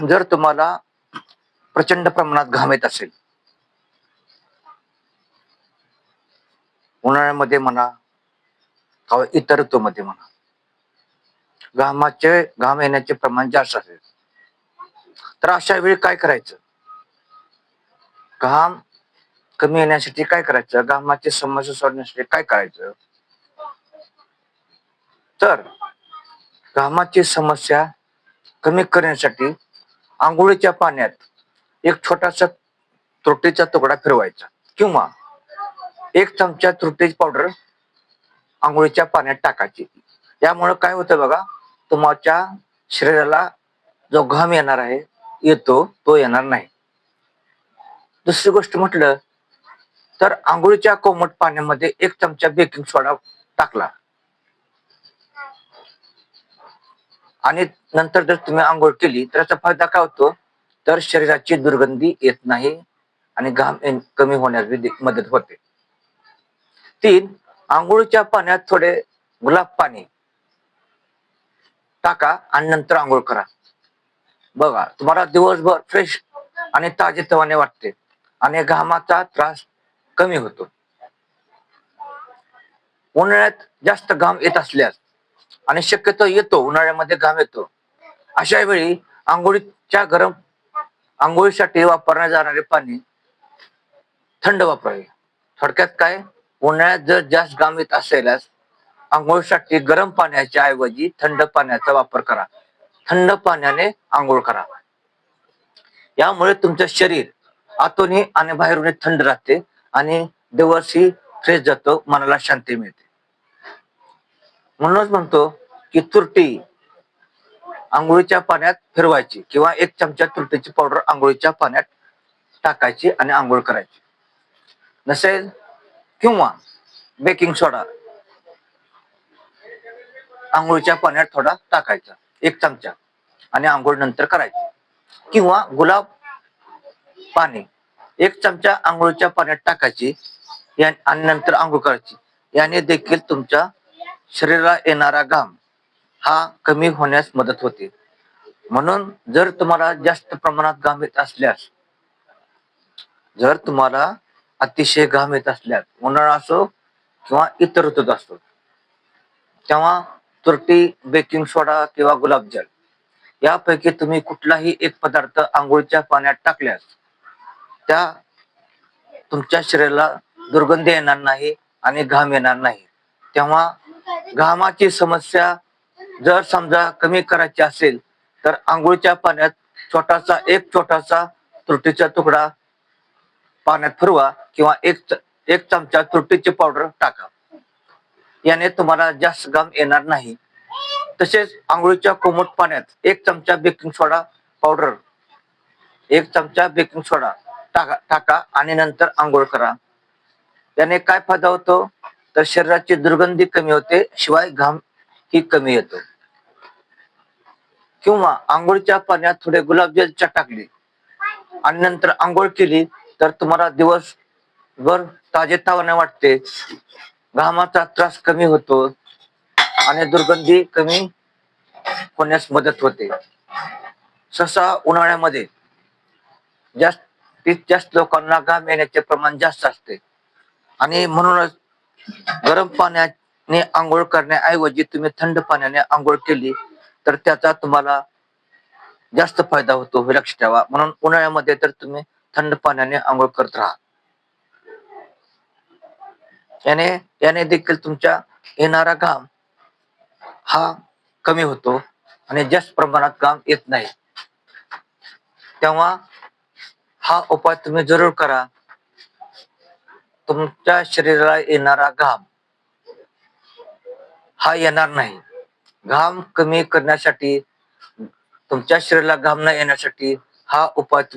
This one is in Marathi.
जर तुम्हाला प्रचंड प्रमाणात घाम येत असेल, उन्हाळ्यामध्ये म्हणा किंवा इतर ऋतूमध्ये म्हणा, घाम येण्याचे प्रमाण जास्त असेल, तर अशा वेळी काय करायचं? घाम कमी येण्यासाठी काय करायचं? घामाची समस्या सोडण्यासाठी काय करायचं? तर घामाची समस्या कमी करण्यासाठी आंघोळीच्या पाण्यात एक छोटासा तुरटीचा तुकडा फिरवायचा किंवा एक चमचा तुरटीची पावडर आंघोळीच्या पाण्यात टाकायची. यामुळे काय होतं बघा, तुमच्या शरीराला जो घाम येणार आहे तो येणार नाही. दुसरी गोष्ट म्हटलं तर आंघोळीच्या कोमट पाण्यामध्ये एक चमचा बेकिंग सोडा टाकला आणि नंतर जर तुम्ही आंघोळ केली तर याचा फायदा काय होतो? तर शरीराची दुर्गंधी येत नाही आणि घाम कमी होण्यास मदत होते. 3, आंघोळीच्या पाण्यात थोडे गुलाब पाणी टाका आणि नंतर आंघोळ करा. बघा, तुम्हाला दिवसभर फ्रेश आणि ताजेतवाने वाटते आणि घामाचा त्रास कमी होतो. उन्हाळ्यात जास्त घाम येत असल्यास आणि शक्यतो येतो, उन्हाळ्यामध्ये घाम येतो, अशा वेळी आंघोळीसाठी वापरण्यात जाणारे पाणी थंड वापरावे. थोडक्यात काय, उन्हाळ्यात जर जास्त घाम येत असेल आंघोळीसाठी गरम पाण्याच्या ऐवजी थंड पाण्याचा वापर करा. थंड पाण्याने आंघोळ करा. यामुळे तुमचं शरीर आतूनही आणि बाहेरूनही थंड राहते आणि दिवसही फ्रेश जातो, मनाला शांती मिळते. म्हणूनच म्हणतो की तुरटी आंघोळीच्या पाण्यात फिरवायची किंवा एक चमचा तुरटीची पावडर आंघोळीच्या पाण्यात टाकायची आणि आंघोळ करायची. नसेल किंवा बेकिंग सोडा आंघोळीच्या पाण्यात थोडा टाकायचा, एक चमचा, आणि आंघोळ नंतर करायची. किंवा गुलाब पाणी एक चमचा आंघोळीच्या पाण्यात टाकायची आणि नंतर आंघोळ करायची. याने देखील तुमच्या शरीराला येणारा घाम हा कमी होण्यास मदत होते. म्हणून जर तुम्हाला जास्त प्रमाणात घाम येत असल्यास, जर तुम्हाला अतिशय घाम येत असल्यास, उन्हाळा असो किंवा इतर ऋतूत असतो, तेव्हा तुरटी, बेकिंग सोडा किंवा गुलाबजल यापैकी तुम्ही कुठलाही एक पदार्थ आंघोळीच्या पाण्यात टाकल्यास त्या तुमच्या शरीराला दुर्गंधी येणार नाही आणि घाम येणार नाही. तेव्हा घामाची समस्या जर समजा कमी करायची असेल तर आंघोळीच्या पाण्यात एक छोटासा तुरटीचा तुकडा पाण्यात फिरवा किंवा एक चमचा तुरटीची पावडर टाका. याने तुम्हाला जास्त घाम येणार नाही. तसेच आंघोळीच्या कोमट पाण्यात एक चमचा बेकिंग सोडा टाका आणि नंतर आंघोळ करा. याने काय फायदा होतो? तर शरीराची दुर्गंधी कमी होते, शिवाय घाम ही कमी येतो. किंवा आंघोळीच्या पाण्यात थोडे गुलाबजल टाकले आणि नंतर आंघोळ केली तर तुम्हाला दिवसभर ताजेतवाने वाटते, घामाचा त्रास कमी होतो आणि दुर्गंधी कमी होण्यास मदत होते. सहसा उन्हाळ्यामध्ये जास्तीत जास्त लोकांना घाम येण्याचे प्रमाण जास्त असते आणि म्हणूनच गरम पाण्याने आंघोळ करण्याऐवजी तुम्ही थंड पाण्याने आंघोळ केली तर त्याचा तुम्हाला जास्त फायदा होतो, हे लक्षात ठेवा. म्हणून उन्हाळ्यामध्ये तर तुम्ही थंड पाण्याने आंघोळ करत राहा. याने देखील तुमच्या येणारा घाम हा कमी होतो आणि जास्त प्रमाणात घाम येत नाही. तेव्हा हा उपाय तुम्ही जरूर करा. तुमच्या शरीराला येणारा घाम हा येणार नाही. घाम कमी करण्यासाठी, तुमच्या शरीराला घाम न येण्यासाठी हा उपाय तुम्ही